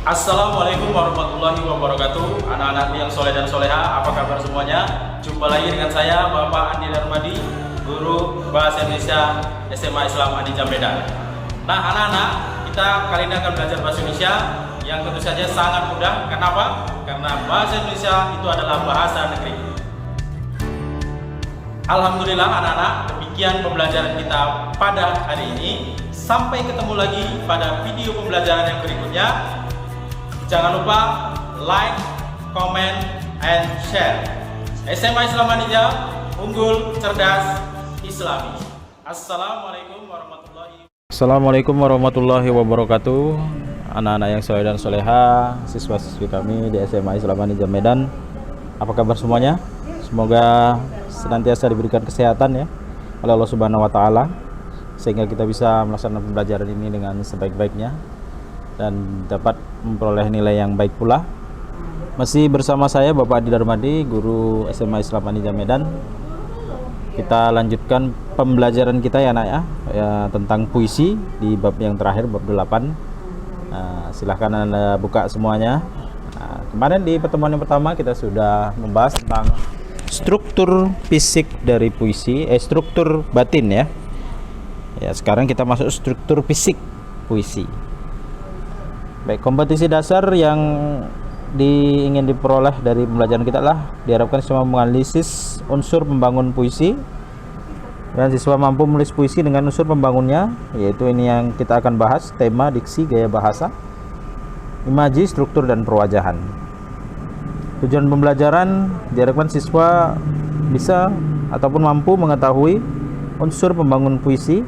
Assalamualaikum warahmatullahi wabarakatuh. Anak-anak yang soleh dan soleha, apa kabar semuanya? Jumpa lagi dengan saya Bapak Andi Darmadi, guru Bahasa Indonesia SMA Islam Adi Medan. Nah anak-anak, kita kali ini akan belajar Bahasa Indonesia yang tentu saja sangat mudah. Kenapa? Karena Bahasa Indonesia itu adalah bahasa negeri. Alhamdulillah anak-anak, demikian pembelajaran kita pada hari ini. Sampai ketemu lagi pada video pembelajaran yang berikutnya. Jangan lupa like, comment, and share. SMA Islam Manija, unggul, cerdas, Islami. Assalamualaikum warahmatullahi wabarakatuh. Anak-anak yang soleh dan soleha, siswa-siswi kami di SMA Islam Manija Medan. Apa kabar semuanya? Semoga senantiasa diberikan kesehatan ya oleh Allah Subhanahu wa taala, sehingga kita bisa melaksanakan pembelajaran ini dengan sebaik-baiknya dan dapat memperoleh nilai yang baik pula. Masih bersama saya Bapak Adi Darmadi, guru SMA Islam Manija Medan. Kita lanjutkan pembelajaran kita ya anak ya, tentang puisi di bab yang terakhir, bab 8. Silahkan Anda buka semuanya. Kemarin di pertemuan yang pertama kita sudah membahas tentang struktur fisik dari puisi, struktur batin ya. Ya, sekarang kita masuk struktur fisik puisi. Baik, kompetisi dasar yang ingin diperoleh dari pembelajaran kita adalah diharapkan siswa menganalisis unsur pembangun puisi dan siswa mampu menulis puisi dengan unsur pembangunnya, yaitu ini yang kita akan bahas: tema, diksi, gaya bahasa, imaji, struktur, dan perwajahan. Tujuan pembelajaran diharapkan siswa bisa ataupun mampu mengetahui unsur pembangun puisi,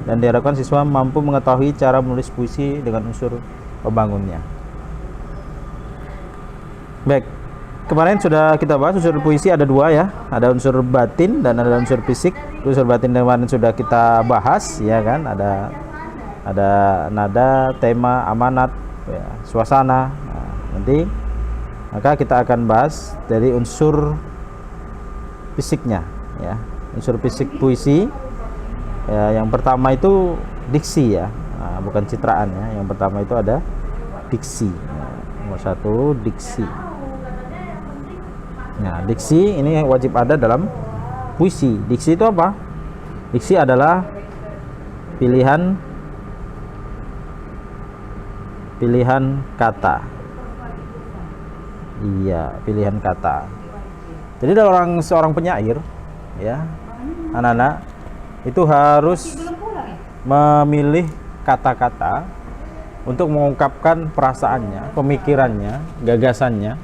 dan diharapkan siswa mampu mengetahui cara menulis puisi dengan unsur pembangunnya. Baik, kemarin sudah kita bahas unsur puisi ada dua ya, ada unsur batin dan ada unsur fisik. Unsur batin kemarin sudah kita bahas ya kan, ada nada, tema, amanat, ya, suasana. Nah, nanti maka kita akan bahas dari unsur fisiknya ya, unsur fisik puisi. Ya, yang pertama itu diksi ya, bukan citraan ya. Yang pertama itu ada diksi. Nomor satu diksi. Nah, diksi ini wajib ada dalam puisi. Diksi itu apa? Diksi adalah pilihan kata. Iya, pilihan kata. Jadi seorang penyair ya, anak-anak, itu harus memilih kata-kata untuk mengungkapkan perasaannya, pemikirannya, gagasannya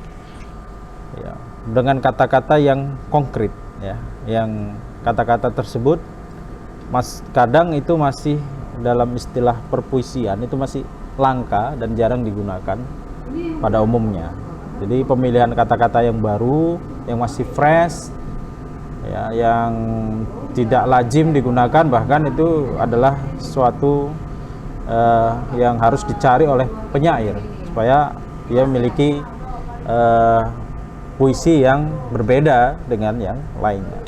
ya, dengan kata-kata yang konkret ya, yang kata-kata tersebut kadang itu masih dalam istilah perpuisian itu masih langka dan jarang digunakan pada umumnya. Jadi pemilihan kata-kata yang baru, yang masih fresh ya, yang tidak lazim digunakan, bahkan itu adalah suatu yang harus dicari oleh penyair supaya dia memiliki puisi yang berbeda dengan yang lainnya.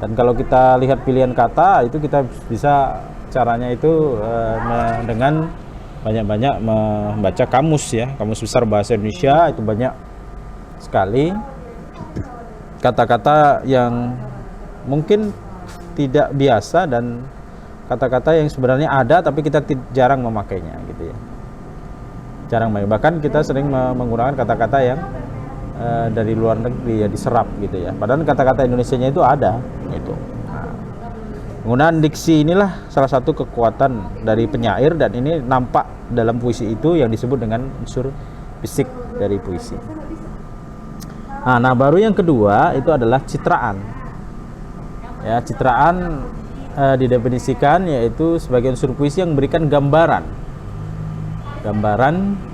Dan kalau kita lihat pilihan kata itu, kita bisa caranya itu dengan banyak-banyak membaca kamus ya, kamus besar bahasa Indonesia. Itu banyak sekali kata-kata yang mungkin tidak biasa dan kata-kata yang sebenarnya ada tapi kita jarang memakainya gitu ya, jarang memakai. Bahkan kita sering menggunakan kata-kata yang dari luar negeri ya, diserap gitu ya, padahal kata-kata Indonesianya itu ada gitu. Nah, penggunaan diksi inilah salah satu kekuatan dari penyair, dan ini nampak dalam puisi itu yang disebut dengan unsur fisik dari puisi. Nah, baru yang kedua itu adalah citraan. Ya, citraan didefinisikan yaitu sebagai unsur puisi yang memberikan gambaran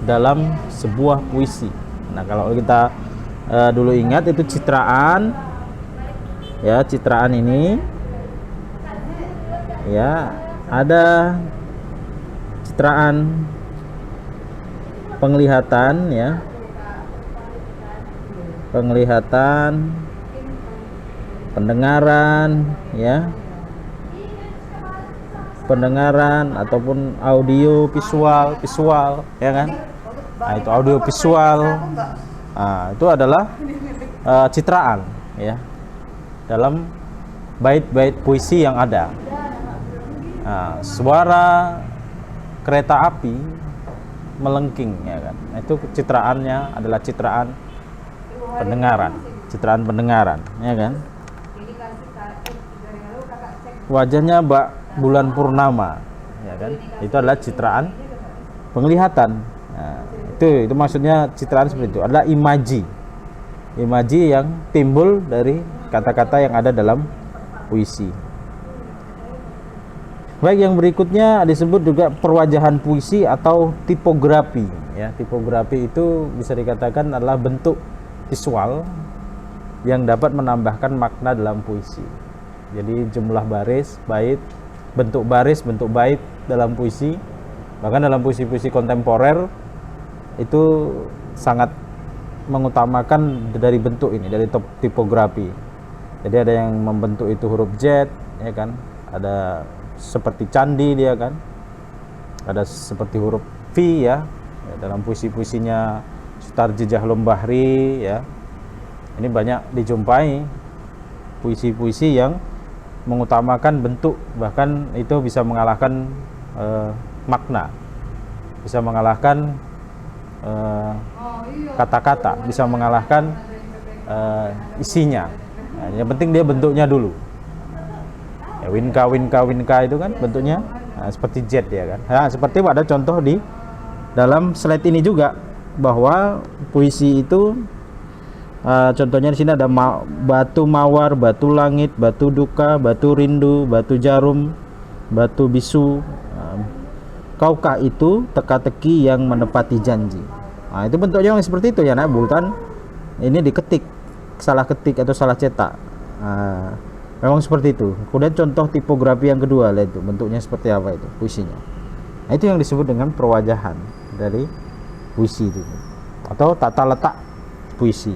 dalam sebuah puisi. Nah, kalau kita dulu ingat itu citraan ya, citraan ini ya, ada citraan penglihatan ya, penglihatan, pendengaran ya, pendengaran ataupun audio visual ya kan, Nah, itu audio visual. Nah, itu adalah citraan ya dalam bait-bait puisi yang ada. Nah, suara kereta api melengking ya kan. Nah, itu citraannya adalah citraan pendengaran ya kan. Wajahnya Mbak bulan purnama ya kan. Itu adalah citraan penglihatan. Nah, itu maksudnya citraan seperti itu adalah imaji yang timbul dari kata-kata yang ada dalam puisi. Baik, yang berikutnya disebut juga perwajahan puisi atau tipografi ya. Tipografi itu bisa dikatakan adalah bentuk visual yang dapat menambahkan makna dalam puisi. Jadi jumlah baris, bait, bentuk baris, bentuk bait dalam puisi, bahkan dalam puisi-puisi kontemporer itu sangat mengutamakan dari bentuk ini, dari tipografi. Jadi ada yang membentuk itu huruf Z ya kan, ada seperti candi dia kan, ada seperti huruf V ya, dalam puisi-puisinya Sutarji Jahlum Bahri ya. Ini banyak dijumpai puisi-puisi yang mengutamakan bentuk, bahkan itu bisa mengalahkan makna, bisa mengalahkan kata-kata, bisa mengalahkan isinya. Nah, yang penting dia bentuknya dulu. Ya, winka itu kan bentuknya seperti jet ya kan. Nah, seperti ada contoh di dalam slide ini juga bahwa puisi itu contohnya di sini ada batu mawar, batu langit, batu duka, batu rindu, batu jarum, batu bisu. Kaukah itu teka-teki yang menepati janji. Nah, itu bentuknya yang seperti itu ya, nah, bukan ini diketik, salah ketik atau salah cetak. Nah, memang seperti itu. Kemudian contoh tipografi yang kedua, lihat itu bentuknya seperti apa itu puisinya. Nah, itu yang disebut dengan perwajahan dari puisi itu atau tata letak puisi.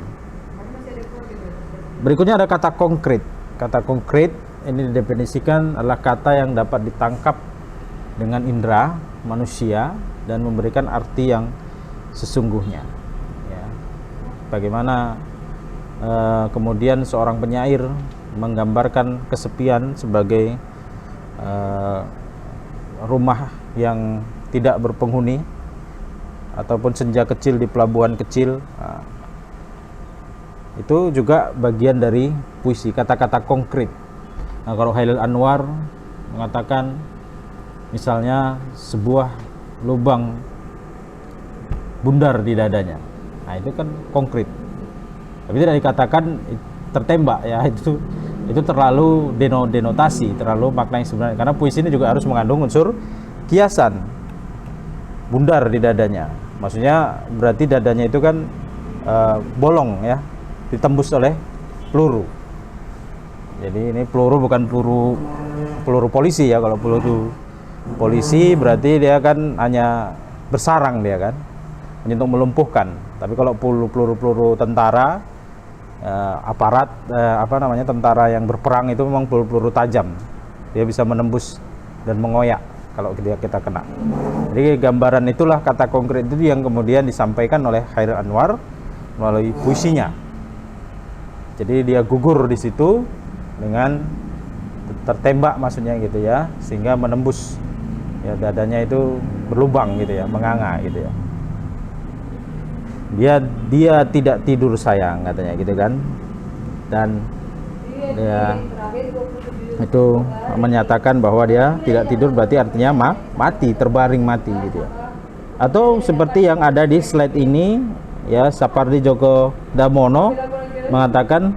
Berikutnya ada kata konkret. Kata konkret ini didefinisikan adalah kata yang dapat ditangkap dengan indera manusia dan memberikan arti yang sesungguhnya ya. Bagaimana kemudian seorang penyair menggambarkan kesepian sebagai rumah yang tidak berpenghuni ataupun senja kecil di pelabuhan kecil. Itu juga bagian dari puisi, kata-kata konkret. Nah, kalau Khairil Anwar mengatakan misalnya sebuah lubang bundar di dadanya, nah itu kan konkret, tapi tidak dikatakan tertembak ya. Itu terlalu denotasi, terlalu makna yang sebenarnya, karena puisi ini juga harus mengandung unsur kiasan. Bundar di dadanya maksudnya berarti dadanya itu kan bolong ya, ditembus oleh peluru. Jadi ini peluru bukan peluru polisi ya. Kalau peluru polisi berarti dia kan hanya bersarang, dia kan hanya untuk melumpuhkan. Tapi kalau peluru tentara, aparat tentara yang berperang itu memang peluru tajam. Dia bisa menembus dan mengoyak kalau kita kena. Jadi gambaran itulah kata konkret itu yang kemudian disampaikan oleh Khairil Anwar melalui puisinya. Jadi dia gugur di situ dengan tertembak maksudnya gitu ya, sehingga menembus ya, dadanya itu berlubang gitu ya, menganga gitu ya. Dia tidak tidur sayang katanya gitu kan. Dan dia itu menyatakan bahwa dia tidak tidur berarti artinya mati, terbaring mati gitu ya. Atau seperti yang ada di slide ini ya, Sapardi Djoko Damono mengatakan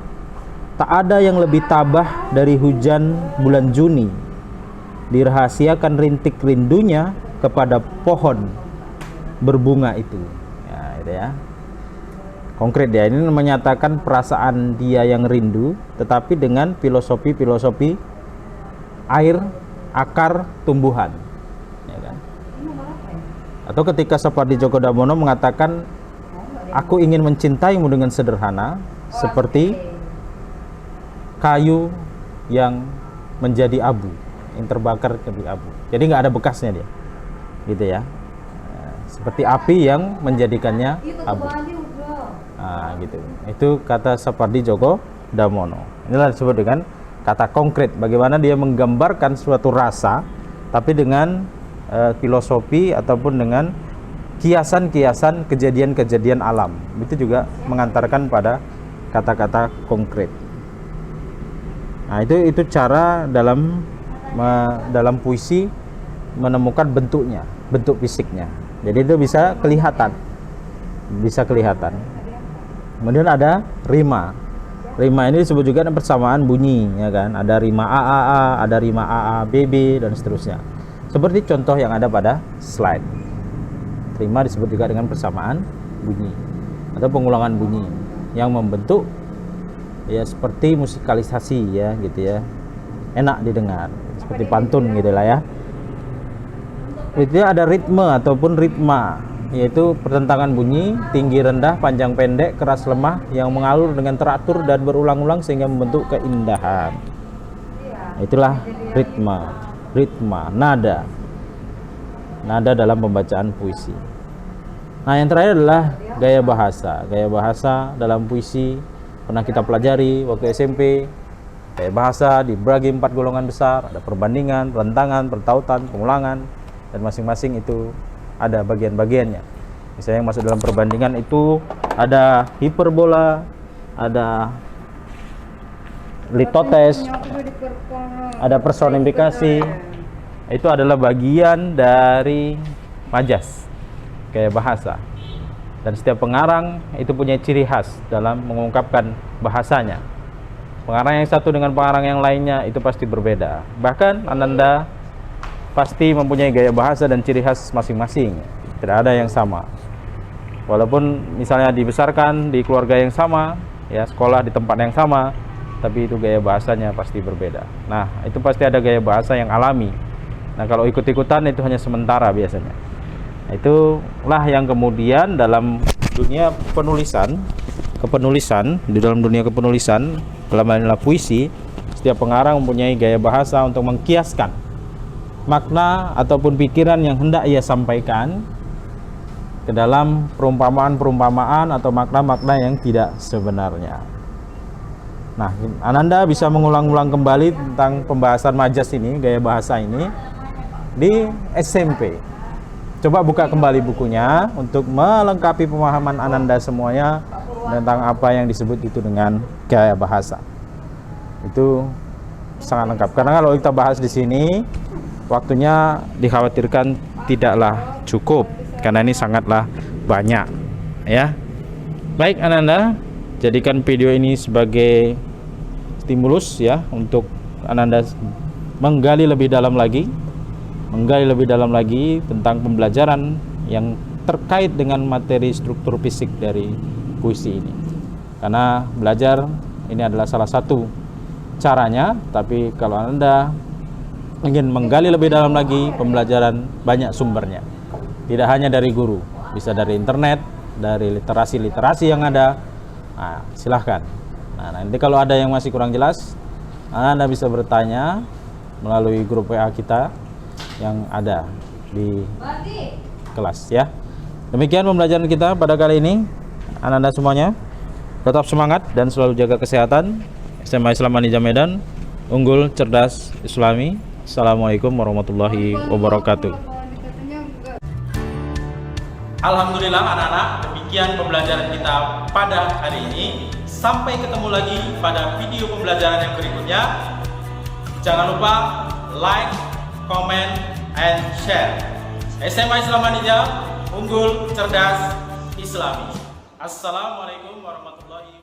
tak ada yang lebih tabah dari hujan bulan Juni, dirahasiakan rintik rindunya kepada pohon berbunga itu ya, itu ya. Konkret dia ini menyatakan perasaan dia yang rindu, tetapi dengan filosofi air, akar, tumbuhan ya kan? Atau ketika Sapardi Djoko Damono mengatakan aku ingin mencintaimu dengan sederhana seperti kayu yang menjadi abu, yang terbakar jadi abu. Jadi nggak ada bekasnya dia, gitu ya. seperti api yang menjadikannya abu. Nah, gitu. Itu kata Sapardi Djoko Damono. Inilah disebut dengan kata konkret. Bagaimana dia menggambarkan suatu rasa, tapi dengan filosofi ataupun dengan kiasan-kiasan kejadian-kejadian alam. Itu juga mengantarkan pada kata-kata konkret. Nah, itu cara dalam puisi menemukan bentuknya, bentuk fisiknya. Jadi itu bisa kelihatan. Kemudian ada rima. Rima ini disebut juga dengan persamaan bunyi, ya kan? Ada rima AAA, ada rima AABB dan seterusnya. Seperti contoh yang ada pada slide. Rima disebut juga dengan persamaan bunyi atau pengulangan bunyi yang membentuk ya seperti musikalisasi ya gitu ya. Enak didengar, seperti pantun gitu lah ya. Itu ada ritme ataupun ritma, yaitu pertentangan bunyi, tinggi rendah, panjang pendek, keras lemah yang mengalur dengan teratur dan berulang-ulang sehingga membentuk keindahan. Itulah ritma, nada dalam pembacaan puisi. Nah, yang terakhir adalah gaya bahasa. Gaya bahasa dalam puisi pernah kita pelajari waktu SMP. Gaya bahasa dibagi 4 golongan besar, ada perbandingan, rentangan, pertautan, pengulangan, dan masing-masing itu ada bagian-bagiannya. Misalnya yang masuk dalam perbandingan itu ada hiperbola, ada litotes, ada personifikasi. Itu adalah bagian dari majas, gaya bahasa. Dan setiap pengarang itu punya ciri khas dalam mengungkapkan bahasanya. Pengarang yang satu dengan pengarang yang lainnya itu pasti berbeda. Bahkan Ananda pasti mempunyai gaya bahasa dan ciri khas masing-masing. Tidak ada yang sama. Walaupun misalnya dibesarkan di keluarga yang sama, ya sekolah di tempat yang sama, tapi itu gaya bahasanya pasti berbeda. Nah, itu pasti ada gaya bahasa yang alami. Nah, kalau ikut-ikutan itu hanya sementara biasanya. Nah, itulah yang kemudian dalam dunia kepenulisan, di dalam dunia kepenulisan, dalam hal ini puisi, setiap pengarang mempunyai gaya bahasa untuk mengkiaskan makna ataupun pikiran yang hendak ia sampaikan ke dalam perumpamaan-perumpamaan atau makna-makna yang tidak sebenarnya. Nah, Ananda bisa mengulang-ulang kembali tentang pembahasan majas ini, gaya bahasa ini di SMP. Coba buka kembali bukunya untuk melengkapi pemahaman Ananda semuanya tentang apa yang disebut itu dengan gaya bahasa. Itu sangat lengkap. Karena kalau kita bahas di sini, waktunya dikhawatirkan tidaklah cukup karena ini sangatlah banyak, ya. Baik Ananda, jadikan video ini sebagai stimulus ya untuk Ananda menggali lebih dalam lagi tentang pembelajaran yang terkait dengan materi struktur fisik dari puisi ini. Karena belajar ini adalah salah satu caranya, tapi kalau Anda ingin menggali lebih dalam lagi pembelajaran, banyak sumbernya. Tidak hanya dari guru, bisa dari internet, dari literasi-literasi yang ada. Nah, silahkan. Nah, nanti kalau ada yang masih kurang jelas, Anda bisa bertanya melalui grup WA kita yang ada di kelas ya. Demikian pembelajaran kita pada kali ini. Anda semuanya tetap semangat dan selalu jaga kesehatan. SMA Islam Anija Medan, unggul, cerdas, Islami. Assalamualaikum warahmatullahi wabarakatuh. Alhamdulillah anak-anak, demikian pembelajaran kita pada hari ini. Sampai ketemu lagi pada video pembelajaran yang berikutnya. Jangan lupa like, comment, and share. SMA Islam Anija, unggul, cerdas, Islami. Assalamualaikum warahmatullahi wabarakatuh.